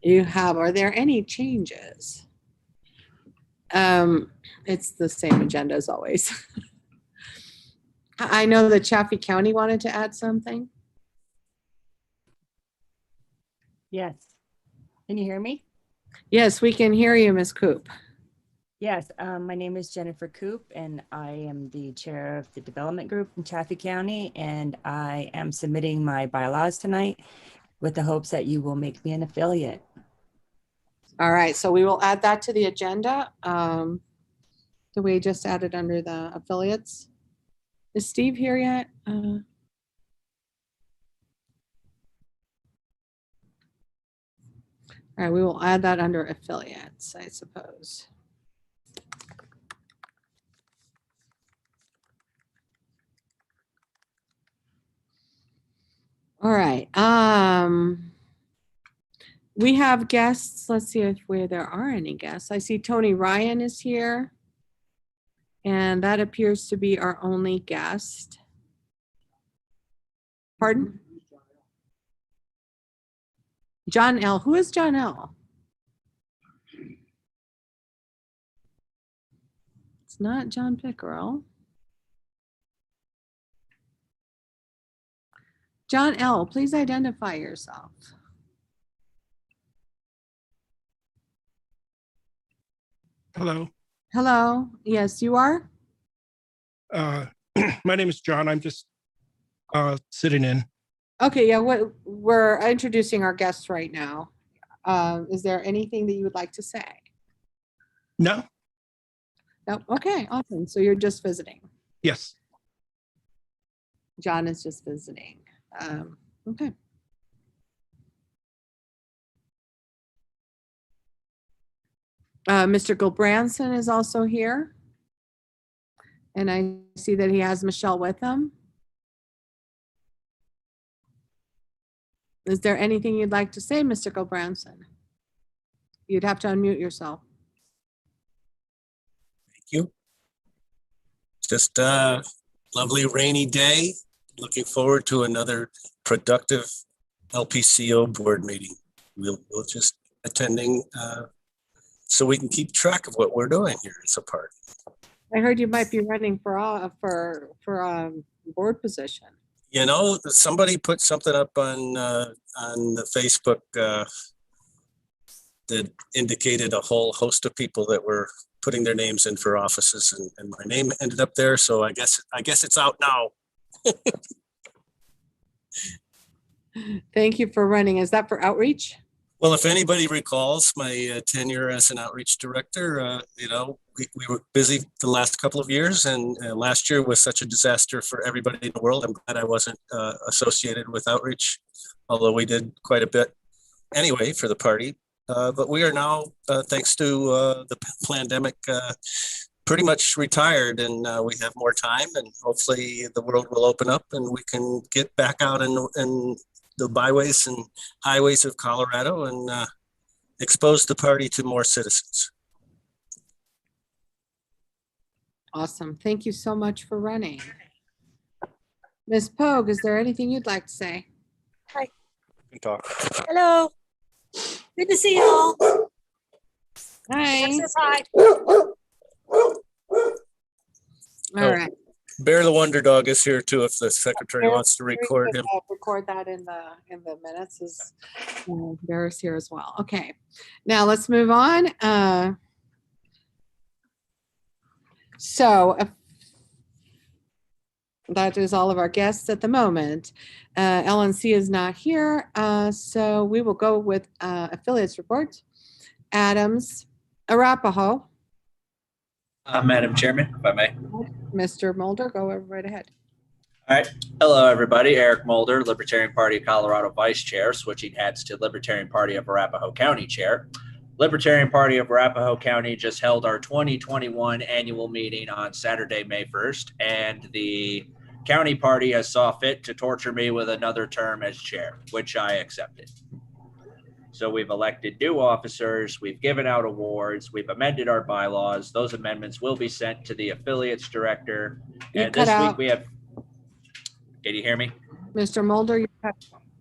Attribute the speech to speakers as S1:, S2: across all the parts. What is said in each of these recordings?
S1: You have. Are there any changes? It's the same agenda as always. I know that Chaffee County wanted to add something.
S2: Yes. Can you hear me?
S1: Yes, we can hear you, Ms. Coop.
S2: Yes, my name is Jennifer Coop, and I am the chair of the development group in Chaffee County, and I am submitting my bylaws tonight with the hopes that you will make me an affiliate.
S1: All right, so we will add that to the agenda. Do we just add it under the affiliates? Is Steve here yet? All right, we will add that under affiliates, I suppose. All right. We have guests. Let's see if there are any guests. I see Tony Ryan is here. And that appears to be our only guest. Pardon? John L. Who is John L? It's not John Pickerel. John L., please identify yourself.
S3: Hello.
S1: Hello. Yes, you are?
S3: My name is John. I'm just sitting in.
S1: Okay, yeah, we're introducing our guests right now. Is there anything that you would like to say?
S3: No?
S1: No? Okay, awesome. So you're just visiting.
S3: Yes.
S1: John is just visiting. Okay. Mr. Gilbranson is also here. And I see that he has Michelle with him. Is there anything you'd like to say, Mr. Gilbranson? You'd have to unmute yourself.
S4: Thank you. Just a lovely rainy day. Looking forward to another productive LPCO board meeting. We'll just attending so we can keep track of what we're doing here as a party.
S1: I heard you might be running for board position.
S4: You know, somebody put something up on the Facebook that indicated a whole host of people that were putting their names in for offices, and my name ended up there. So I guess it's out now.
S1: Thank you for running. Is that for outreach?
S4: Well, if anybody recalls my tenure as an outreach director, you know, we were busy the last couple of years, and last year was such a disaster for everybody in the world. I'm glad I wasn't associated with outreach, although we did quite a bit anyway for the party. But we are now, thanks to the pandemic, pretty much retired, and we have more time, and hopefully the world will open up and we can get back out in the byways and highways of Colorado and expose the party to more citizens.
S1: Awesome. Thank you so much for running. Ms. Pogue, is there anything you'd like to say?
S5: Hi.
S4: You can talk.
S5: Hello. Good to see you all.
S1: Hi.
S5: Says hi.
S1: All right.
S4: Bear the Wonder Dog is here too, if the secretary wants to record him.
S1: Record that in the minutes. Is Bear's here as well. Okay. Now let's move on. So that is all of our guests at the moment. LNC is not here, so we will go with affiliates report. Adams, Arapahoe.
S6: Madam Chairman, if I may.
S1: Mr. Mulder, go right ahead.
S6: All right. Hello, everybody. Eric Mulder, Libertarian Party of Colorado Vice Chair, switching hats to Libertarian Party of Arapahoe County Chair. Libertarian Party of Arapahoe County just held our 2021 annual meeting on Saturday, May 1st, and the county party has saw fit to torture me with another term as chair, which I accepted. So we've elected new officers, we've given out awards, we've amended our bylaws. Those amendments will be sent to the affiliates director. And this week we have, can you hear me?
S1: Mr. Mulder,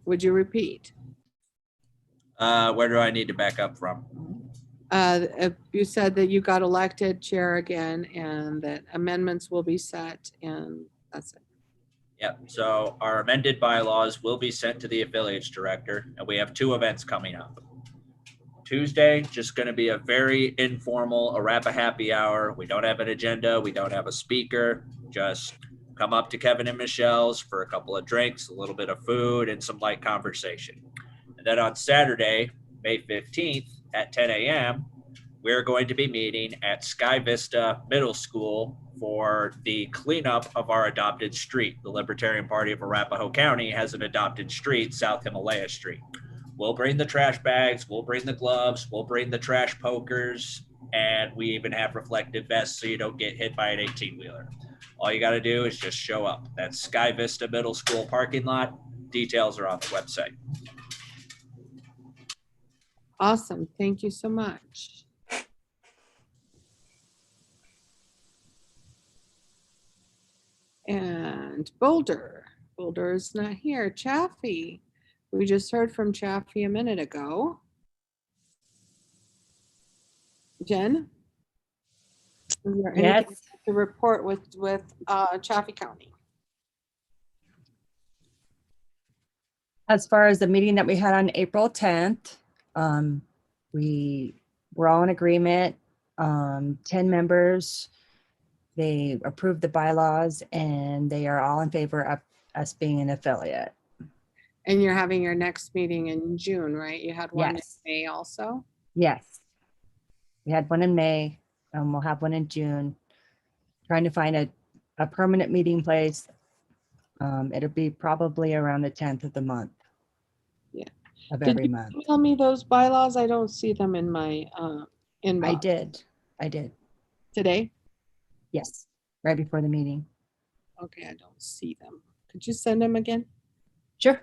S1: would you repeat?
S6: Where do I need to back up from?
S1: You said that you got elected chair again and that amendments will be set, and that's it.
S6: Yep. So our amended bylaws will be sent to the affiliates director, and we have 2 events coming up. Tuesday, just going to be a very informal Arapa happy hour. We don't have an agenda. We don't have a speaker. Just come up to Kevin and Michelle's for a couple of drinks, a little bit of food, and some light conversation. And then on Saturday, May 15th at 10 a.m., we're going to be meeting at Sky Vista Middle School for the cleanup of our adopted street. The Libertarian Party of Arapahoe County has an adopted street, South Himalaya Street. We'll bring the trash bags, we'll bring the gloves, we'll bring the trash pokers, and we even have reflective vests so you don't get hit by an 18-wheeler. All you got to do is just show up. That's Sky Vista Middle School parking lot. Details are on the website.
S1: Awesome. Thank you so much. And Boulder is not here. Chaffee. We just heard from Chaffee a minute ago. Jen? Is there anything
S2: Yes.
S1: to report with Chaffee County?
S2: As far as the meeting that we had on April 10th, we were all in agreement, 10 members. They approved the bylaws and they are all in favor of us being an affiliate.
S1: And you're having your next meeting in June, right? You had one
S2: Yes.
S1: in May also?
S2: Yes. We had one in May and we'll have one in June. Trying to find a permanent meeting place. It'll be probably around the 10th of the month.
S1: Yeah.
S2: Of
S1: Did
S2: every
S1: you
S2: month.
S1: tell me those bylaws? I don't see them in my inbox.
S2: I did.
S1: Today?
S2: Yes, right before the meeting.
S1: Okay, I don't see them. Could you send them again?
S2: Sure.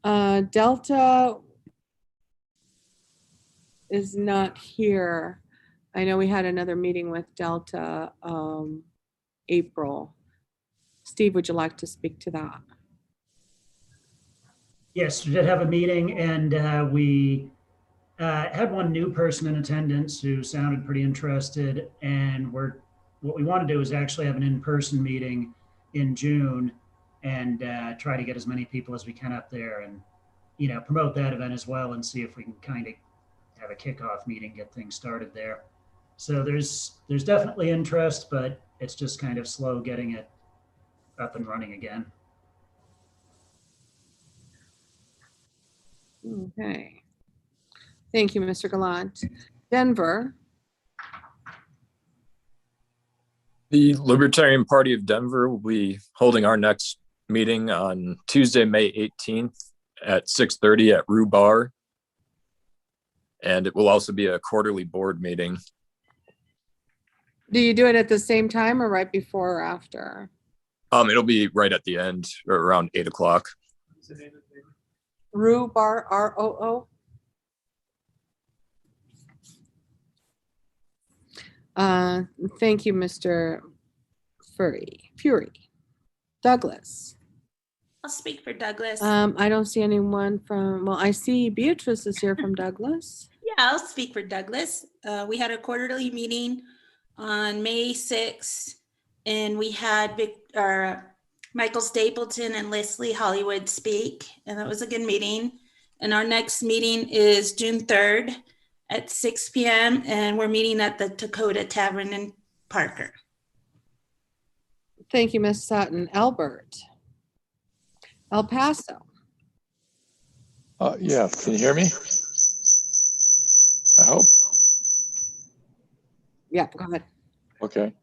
S1: Delta is not here. I know we had another meeting with Delta April. Steve, would you like to speak to that?
S7: Yes, we did have a meeting and we had one new person in attendance who sounded pretty interested. And what we want to do is actually have an in-person meeting in June and try to get as many people as we can up there and, you know, promote that event as well and see if we can kind of have a kickoff meeting, get things started there. So there's definitely interest, but it's just kind of slow getting it up and running again.
S1: Okay. Thank you, Mr. Gallant. Denver.
S8: The Libertarian Party of Denver will be holding our next meeting on Tuesday, May 18th at 6:30 at Rue Bar. And it will also be a quarterly board meeting.
S1: Do you do it at the same time or right before or after?
S8: It'll be right at the end, or around 8 o'clock.
S1: Rue Bar, ROO? Thank you, Mr. Fury. Douglas.
S5: I'll speak for Douglas.
S1: I don't see anyone from, well, I see Beatrice is here from Douglas.
S5: Yeah, I'll speak for Douglas. We had a quarterly meeting on May 6th, and we had Michael Stapleton and Leslie Hollywood speak, and that was a good meeting. And our next meeting is June 3rd at 6 p.m., and we're meeting at the Dakota Tavern in Parker.
S1: Thank you, Ms. Sutton. Albert. El Paso.
S9: Yeah, can you hear me? I hope.
S1: Yeah, go ahead.
S9: Okay.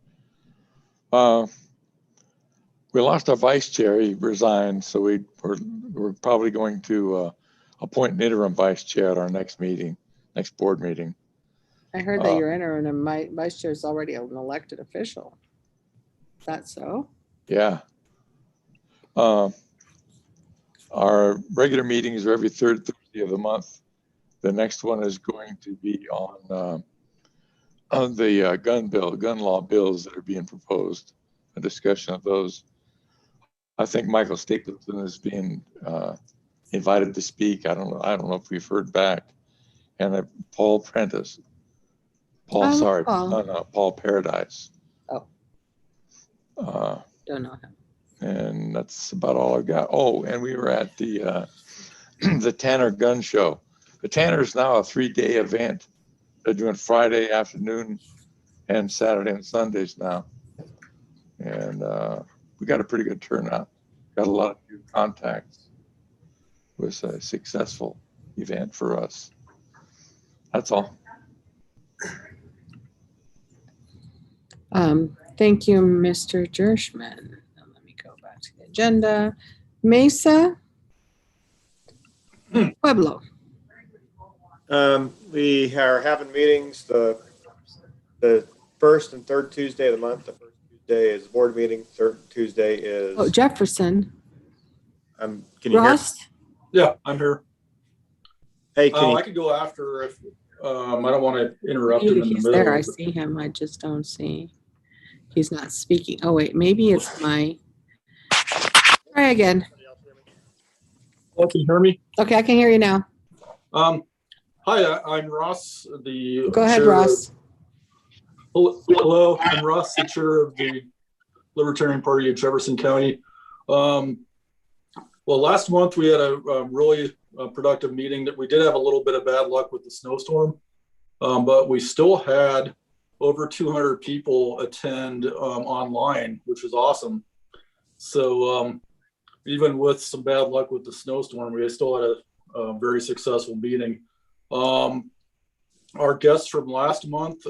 S9: We lost our vice chair. He resigned, so we're probably going to appoint an interim vice chair at our next meeting, next board meeting.
S1: I heard that you're interim and my vice chair is already an elected official. Is that so?
S9: Yeah. Our regular meetings are every third Thursday of the month. The next one is going to be on the gun law bills that are being proposed, a discussion of those. I think Michael Stapleton is being invited to speak. I don't know if we've heard back. And Paul Prentice. Paul,
S1: Oh,
S9: sorry,
S1: Paul.
S9: no, Paul Paradise.
S1: Oh. Don't know him.
S9: And that's about all I've got. Oh, and we were at the the Tanner Gun Show. The Tanner is now a 3-day event. They're doing Friday afternoon and Saturday and Sundays now. And we got a pretty good turnout. Got a lot of new contacts. It was a successful event for us. That's all.
S1: Thank you, Mr. Jershman. Let me go back to the agenda. Mesa. Pueblo.
S10: We are having meetings the first and third Tuesday of the month. The first Tuesday is board meeting. Third Tuesday is.
S1: Oh, Jefferson.
S10: Can you
S1: Ross.
S3: Yeah, I'm here.
S10: hear? Hey, can you?
S3: I could go after if I don't want to interrupt him in the
S1: He's
S3: middle.
S1: there. I see him. I just don't see. He's not speaking. Oh, wait. Maybe it's my. Try again.
S3: Oh, can you hear me?
S1: Okay, I can hear you now.
S3: Hi, I'm Ross.
S1: Go ahead,
S3: chair
S1: Ross.
S3: Hello, I'm Ross, the chair of the Libertarian Party of Jefferson County. Well, last month we had a really productive meeting. That we did have a little bit of bad luck with the snowstorm, but we still had over 200 people attend online, which was awesome. So even with some bad luck with the snowstorm, we still had a very successful meeting. Our guests from last month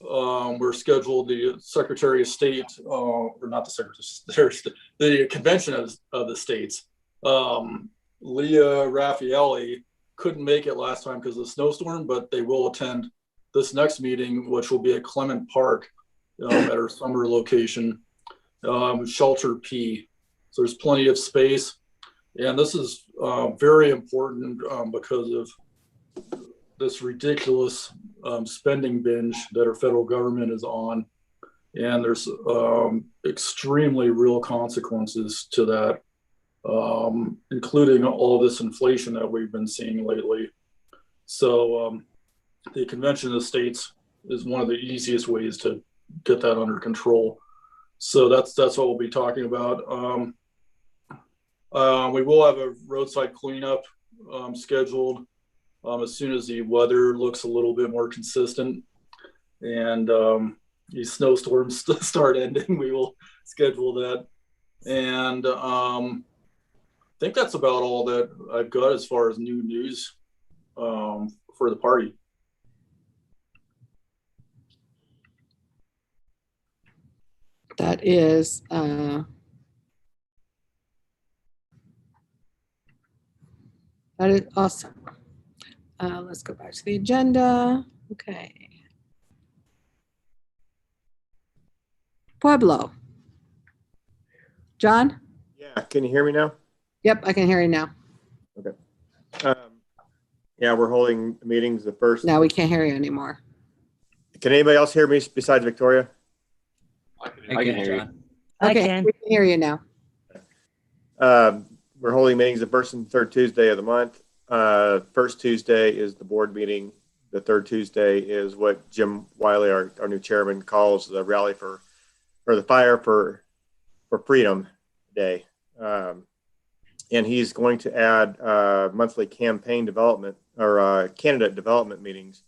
S3: were scheduled the Secretary of State, or not the Secretary of State, the Convention of the States. Leah Raffaelli couldn't make it last time because of the snowstorm, but they will attend this next meeting, which will be at Clement Park at our summer location, Shelter P. So there's plenty of space. And this is very important because of this ridiculous spending binge that our federal government is on. And there's extremely real consequences to that, including all this inflation that we've been seeing lately. So the Convention of the States is one of the easiest ways to get that under control. So that's what we'll be talking about. We will have a roadside cleanup scheduled as soon as the weather looks a little bit more consistent and these snowstorms start ending. We will schedule that. And I think that's about all that I've got as far as new news for the party.
S1: That is awesome. Let's go back to the agenda. Okay. Pueblo. John?
S10: Yeah, can you hear me now?
S1: Yep, I can hear you now.
S10: Okay. Yeah, we're holding meetings the first.
S1: Now we can't hear you anymore.
S10: Can anybody else hear me besides Victoria?
S6: I can hear you.
S2: I
S1: Okay,
S2: can.
S1: we can hear you now.
S10: We're holding meetings the first and third Tuesday of the month. First Tuesday is the board meeting. The third Tuesday is what Jim Wiley, our new chairman, calls the rally for the Fire for Freedom Day. And he's going to add monthly campaign development or candidate development meetings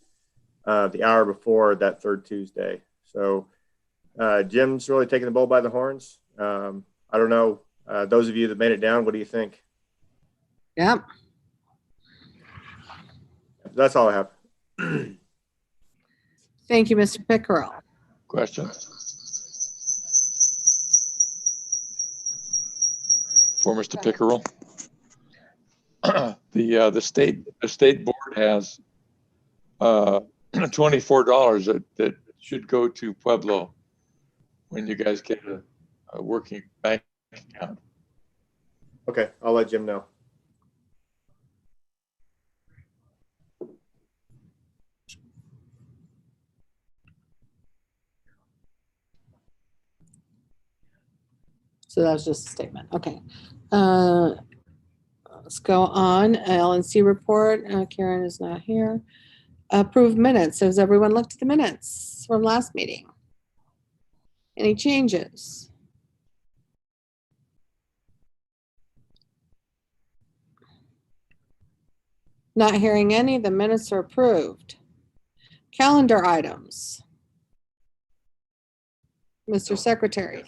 S10: the hour before that third Tuesday. So Jim's really taking the bull by the horns. I don't know. Those of you that made it down, what do you think?
S1: Yep.
S10: That's all I have.
S1: Thank you, Mr. Pickerel.
S9: Question for Mr. Pickerel. The state board has $24 that should go to Pueblo when you guys get a working bank account.
S10: Okay, I'll let Jim know.
S1: So that was just a statement. Okay. Let's go on. LNC report. Karen is not here. Approved minutes. Has everyone looked at the minutes from last meeting? Any changes? Not hearing any. The minutes are approved. Calendar items. Mr. Secretary.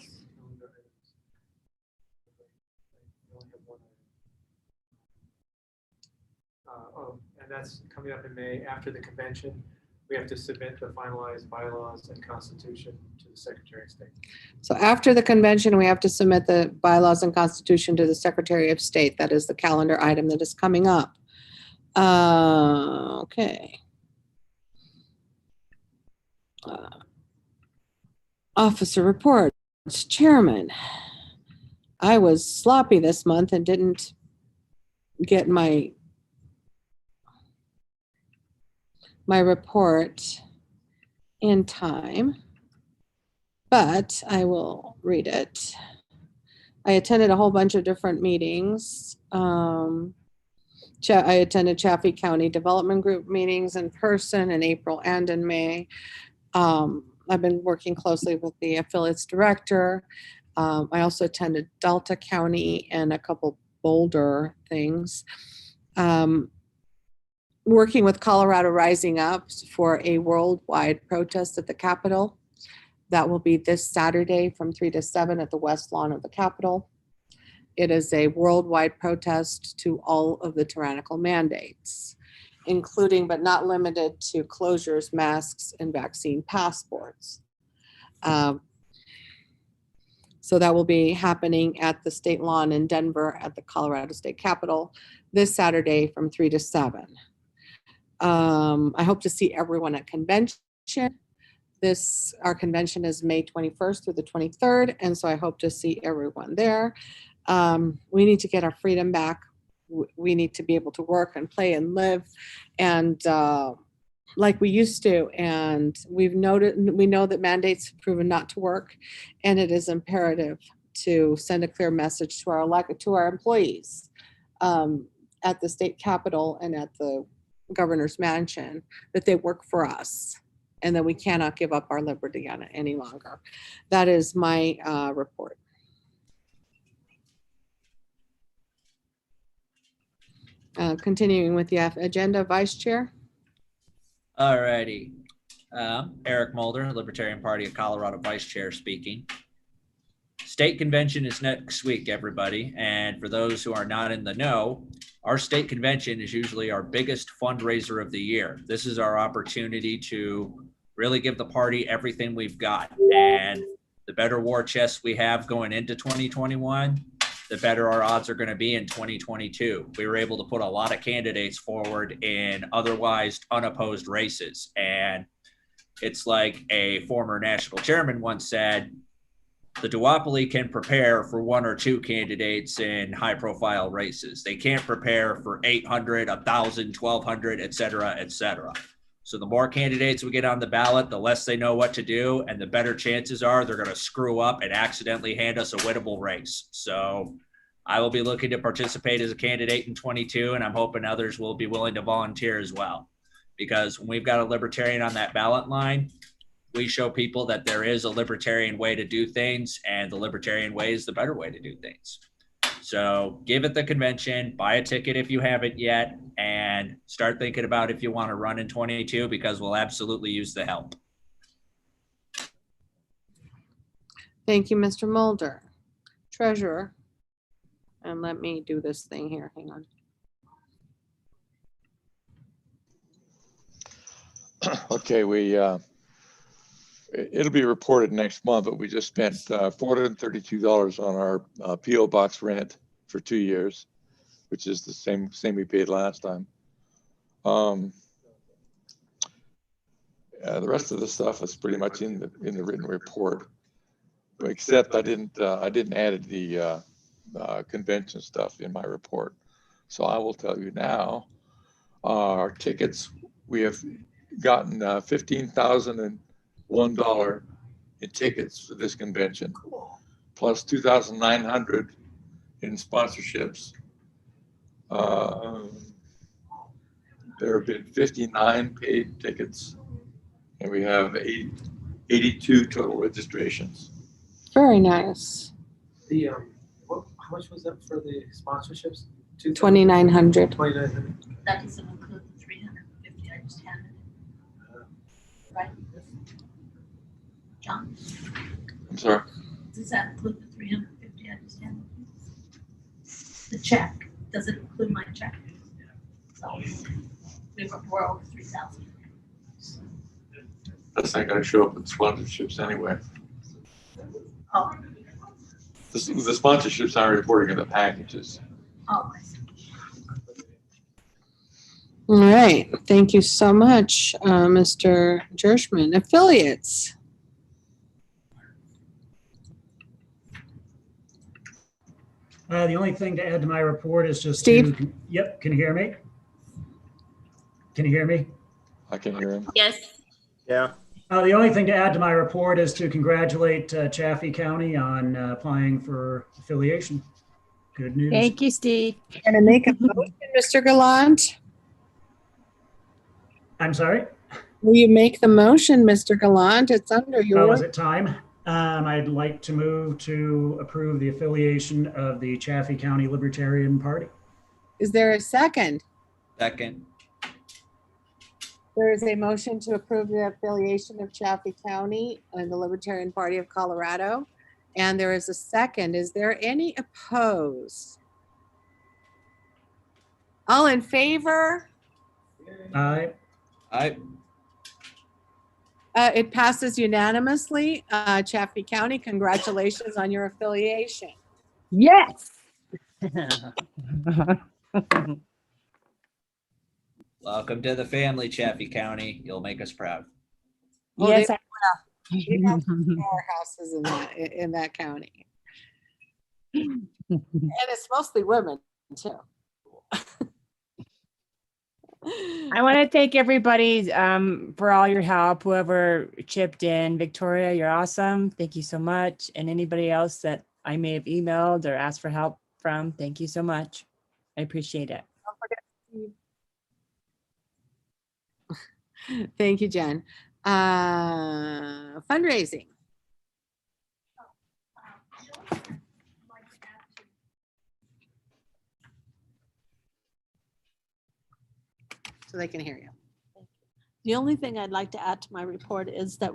S11: And that's coming up in May after the convention. We have to submit the finalized bylaws and constitution to the Secretary of State.
S1: So after the convention, we have to submit the bylaws and constitution to the Secretary of State. That is the calendar item that is coming up. Okay. Officer reports. Chairman. I was sloppy this month and didn't get my report in time, but I will read it. I attended a whole bunch of different meetings. I attended Chaffee County Development Group meetings in person in April and in May. I've been working closely with the affiliates director. I also attended Delta County and a couple Boulder things. Working with Colorado Rising Up for a worldwide protest at the Capitol. That will be this Saturday from 3 to 7 at the West Lawn of the Capitol. It is a worldwide protest to all of the tyrannical mandates, including but not limited to closures, masks, and vaccine passports. So that will be happening at the State Lawn in Denver at the Colorado State Capitol this Saturday from 3 to 7. I hope to see everyone at convention. Our convention is May 21st through the 23rd, and so I hope to see everyone there. We need to get our freedom back. We need to be able to work and play and live, and like we used to. And we know that mandates have proven not to work, and it is imperative to send a clear message to our employees at the state capitol and at the governor's mansion that they work for us and that we cannot give up our liberty on it any longer. That is my report. Continuing with the agenda, Vice Chair.
S6: All righty. Eric Mulder, Libertarian Party of Colorado Vice Chair speaking. State convention is next week, everybody. And for those who are not in the know, our state convention is usually our biggest fundraiser of the year. This is our opportunity to really give the party everything we've got. And the better war chest we have going into 2021, the better our odds are going to be in 2022. We were able to put a lot of candidates forward in otherwise unopposed races. And it's like a former national chairman once said, the duopoly can prepare for 1 or 2 candidates in high profile races. They can't prepare for 800, 1,000, 1,200, et cetera, et cetera. So the more candidates we get on the ballot, the less they know what to do, and the better chances are they're going to screw up and accidentally hand us a winnable race. So I will be looking to participate as a candidate in 22, and I'm hoping others will be willing to volunteer as well. Because when we've got a libertarian on that ballot line, we show people that there is a libertarian way to do things, and the libertarian way is the better way to do things. So give it the convention, buy a ticket if you haven't yet, and start thinking about if you want to run in 22, because we'll absolutely use the help.
S1: Thank you, Mr. Mulder. Treasurer. And let me do this thing here. Hang on.
S9: Okay, it'll be reported next month, but we just spent $432 on our PO box rent for 2 years, which is the same we paid last time. The rest of the stuff is pretty much in the written report, except I didn't add the convention stuff in my report. So I will tell you now, our tickets, we have gotten $15,001 in tickets for this convention, plus $2,900 in sponsorships, There have been 59 paid tickets, and we have 82 total registrations.
S1: Very nice.
S11: The, how much was that for the sponsorships?
S1: 2,900.
S11: 2,900.
S12: That doesn't include the 350 I just handed. Right? John,
S9: I'm sorry.
S12: does that include the 350 I just handed? The check, does it include my check? So we're over 3,000.
S9: That's not going to show up in sponsorships anyway.
S12: Oh,
S9: The sponsorships are reporting in the packages.
S12: oh, I see.
S1: All right. Thank you so much, Mr. Jershman. Affiliates.
S7: The only thing to add to my report is just
S1: Steve?
S7: Yep, can you hear me? Can you hear me?
S9: I can hear him.
S5: Yes.
S10: Yeah.
S7: The only thing to add to my report is to congratulate Chaffee County on applying for affiliation. Good news.
S2: Thank you, Steve.
S1: Going to make a motion, Mr. Gallant?
S7: I'm sorry?
S1: Will you make the motion, Mr. Gallant? It's under
S7: Oh,
S1: your.
S7: is it time? I'd like to move to approve the affiliation of the Chaffee County Libertarian Party.
S1: Is there a second?
S6: Second.
S1: There is a motion to approve the affiliation of Chaffee County and the Libertarian Party of Colorado. And there is a second. Is there any opposed? All in favor?
S7: Aye.
S6: Aye.
S1: It passes unanimously. Chaffee County, congratulations on your affiliation.
S2: Yes.
S6: Welcome to the family, Chaffee County. You'll make us proud.
S1: Oh,
S2: Yes,
S1: they-
S2: I
S1: We have
S2: will.
S1: powerhouses in that county. And it's mostly women too.
S2: I want to thank everybody for all your help, whoever chipped in. Victoria, you're awesome. Thank you so much. And anybody else that I may have emailed or asked for help from, thank you so much. I appreciate it.
S1: Thank you, Jen. Fundraising. So they can hear you.
S12: The only thing I'd like to add to my report is that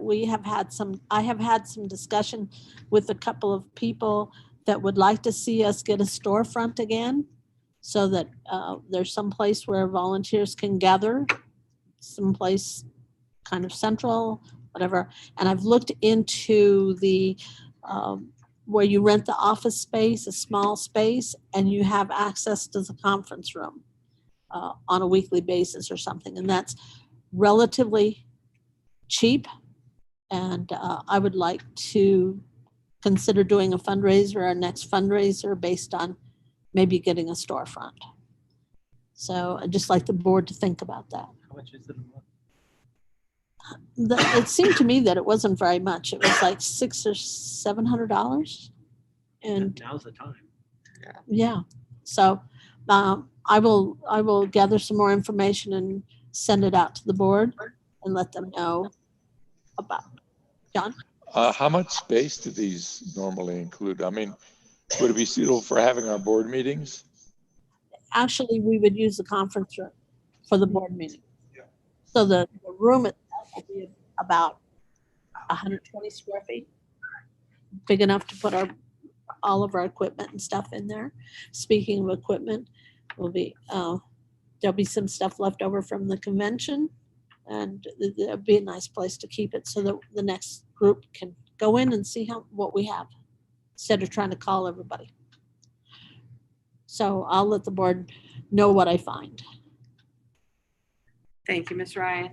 S12: I have had some discussion with a couple of people that would like to see us get a storefront again, so that there's some place where volunteers can gather, someplace kind of central, whatever. And I've looked into the where you rent the office space, a small space, and you have access to the conference room on a weekly basis or something. And that's relatively cheap. And I would like to consider doing a fundraiser, our next fundraiser, based on maybe getting a storefront. So I'd just like the board to think about that.
S11: How much is it a month?
S12: It seemed to me that it wasn't very much. It was like $600 or $700. And
S11: Now's the time.
S12: yeah, so I will gather some more information and send it out to the board and let them know about it. John?
S9: How much space do these normally include? I mean, would it be suitable for having our board meetings?
S12: Actually, we would use the conference room for the board meeting. So the room itself will be about 120 square feet, big enough to put all of our equipment and stuff in there. Speaking of equipment, there'll be some stuff left over from the convention, and it'll be a nice place to keep it so that the next group can go in and see what we have instead of trying to call everybody. So I'll let the board know what I find.
S1: Thank you, Ms. Ryan.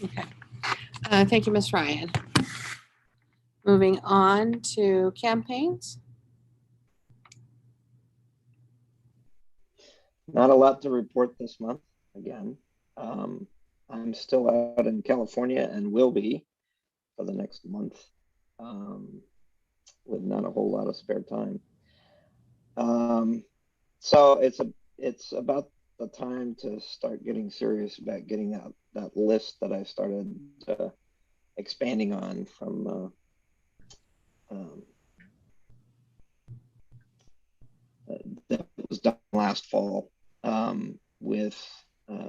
S1: Okay. Thank you, Ms. Ryan. Moving on to campaigns.
S13: Not a lot to report this month again. I'm still out in California and will be for the next month with not a whole lot of spare time. So it's about the time to start getting serious about getting that list that I started expanding on from that was done last fall with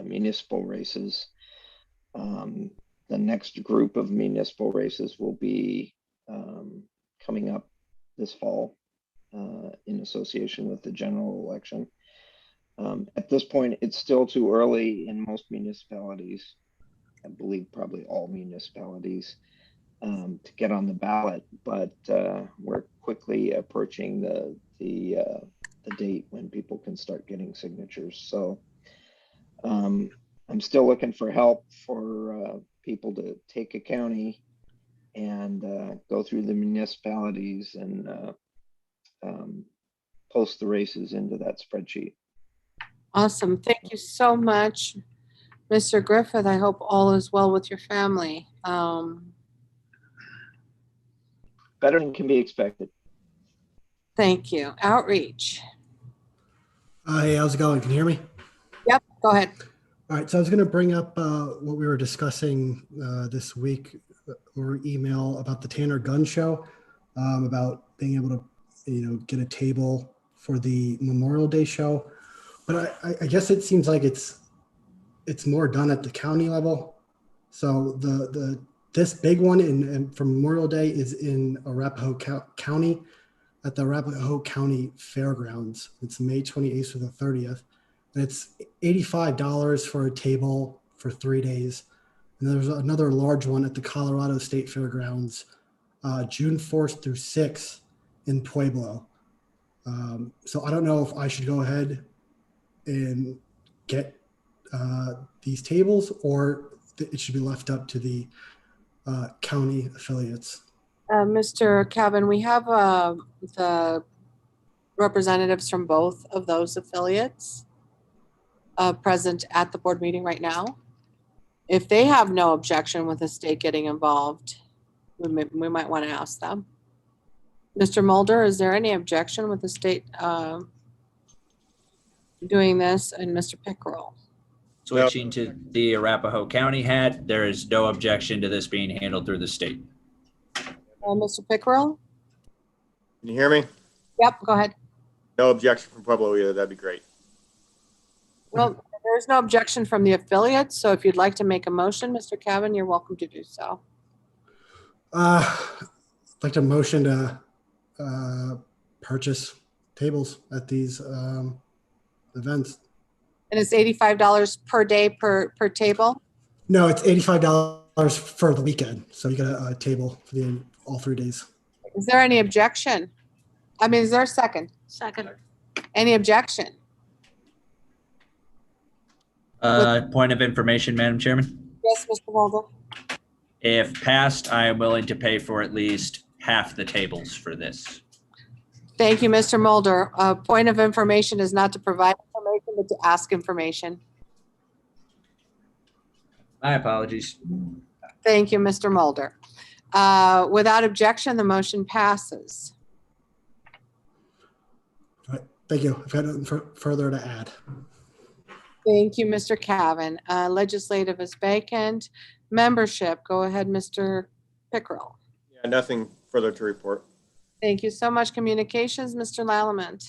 S13: municipal races. The next group of municipal races will be coming up this fall in association with the general election. At this point, it's still too early in most municipalities, I believe probably all municipalities, to get on the ballot, but we're quickly approaching the date when people can start getting signatures. So I'm still looking for help for people to take a county and go through the municipalities and post the races into that spreadsheet.
S1: Awesome. Thank you so much, Mr. Griffith. I hope all is well with your family.
S13: Better than can be expected.
S1: Thank you. Outreach.
S14: Hey, how's it going? Can you hear me?
S1: Yep, go ahead.
S14: All right, so I was going to bring up what we were discussing this week or email about the Tanner Gun Show, about being able to, get a table for the Memorial Day show. But I guess it seems like it's more done at the county level. So this big one for Memorial Day is in Arapahoe County at the Arapahoe County Fairgrounds. It's May 28th through the 30th. And it's $85 for a table for 3 days. And there's another large one at the Colorado State Fairgrounds, June 4th through 6th in Pueblo. So I don't know if I should go ahead and get these tables, or it should be left up to the county affiliates.
S1: Mr. Cavan, we have the representatives from both of those affiliates present at the board meeting right now. If they have no objection with the state getting involved, we might want to ask them. Mr. Mulder, is there any objection with the state doing this? And Mr. Pickerel?
S6: Switching to the Arapahoe County hat, there is no objection to this being handled through the state.
S1: Mr. Pickerel?
S10: Can you hear me?
S1: Yep, go ahead.
S10: No objection from Pueblo either. That'd be great.
S1: Well, there's no objection from the affiliates, so if you'd like to make a motion, Mr. Cavan, you're welcome to do so.
S14: I'd like to motion to purchase tables at these events.
S1: And it's $85 per day per table?
S14: No, it's $85 for the weekend. So you get a table for all 3 days.
S1: Is there any objection? I mean, is there a second?
S12: Second.
S1: Any objection?
S6: Point of information, Madam Chairman.
S1: Yes, Mr. Mulder.
S6: If passed, I am willing to pay for at least half the tables for this.
S1: Thank you, Mr. Mulder. Point of information is not to provide information, but to ask information.
S6: My apologies.
S1: Thank you, Mr. Mulder. Without objection, the motion passes.
S14: All right, thank you. I've got nothing further to add.
S1: Thank you, Mr. Cavan. Legislative is vacant. Membership, go ahead, Mr. Pickerel.
S10: Yeah, nothing further to report.
S1: Thank you so much. Communications, Mr. Lallement.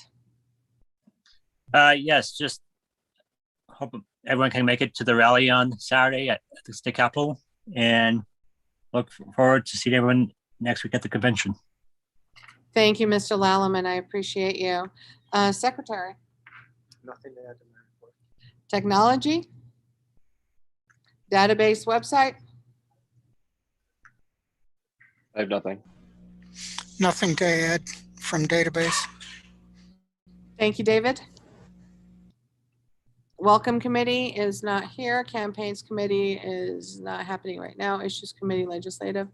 S15: Yes, just hope everyone can make it to the rally on Saturday at the state capitol, and look forward to seeing everyone next week at the convention.
S1: Thank you, Mr. Lallement. I appreciate you. Secretary.
S11: Nothing to add to my report.
S1: Technology. Database website.
S16: I have nothing.
S17: Nothing to add from database.
S1: Thank you, David. Welcome committee is not here. Campaigns committee is not happening right now. Issues committee, legislative.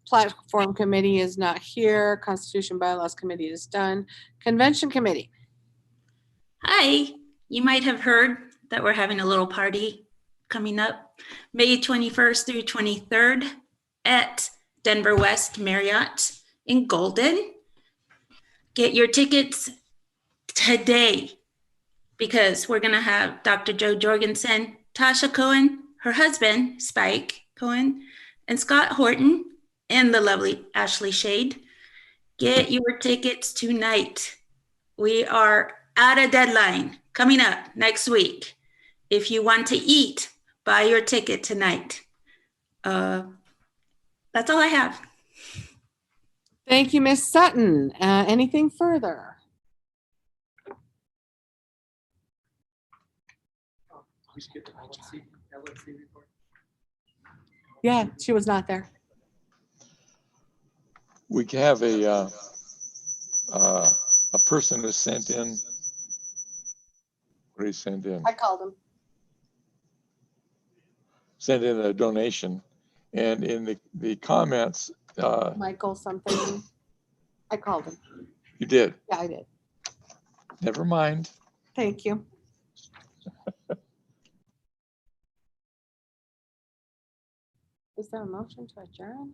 S1: Platform Committee is not here. Constitution Bylaws Committee is done. Convention Committee.
S5: Hi, you might have heard that we're having a little party coming up May 21st through 23rd at Denver West Marriott in Golden. Get your tickets today because we're going to have Dr. Joe Jorgensen, Tasha Cohen, her husband, Spike Cohen, and Scott Horton, and the lovely Ashley Shade. Get your tickets tonight. We are at a deadline coming up next week. If you want to eat, buy your ticket tonight. That's all I have.
S1: Thank you, Miss Sutton. Anything further?
S11: We should get the LLC report.
S1: Yeah, she was not there.
S9: We have a person who sent in. What did he send in?
S1: I called him.
S9: Sent in a donation, and in the comments,
S1: Michael something. I called him.
S9: you did.
S1: Yeah, I did.
S9: Never mind.
S1: Thank you. Is there a motion to adjourn?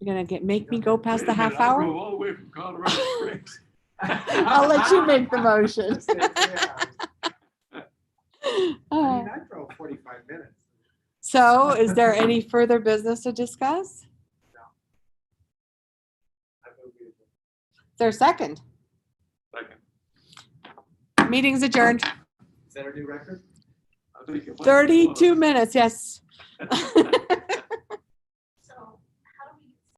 S1: You're gonna make me go past the half hour?
S11: All the way from Colorado Springs.
S1: I'll let you make the motion.
S11: I drove 45 minutes.
S1: So is there any further business to discuss?
S11: No. I move we adjourn.
S1: Is there a second?
S11: Second.
S1: Meeting's adjourned.
S11: Is that our new record? I think it was.
S1: 32 minutes, yes.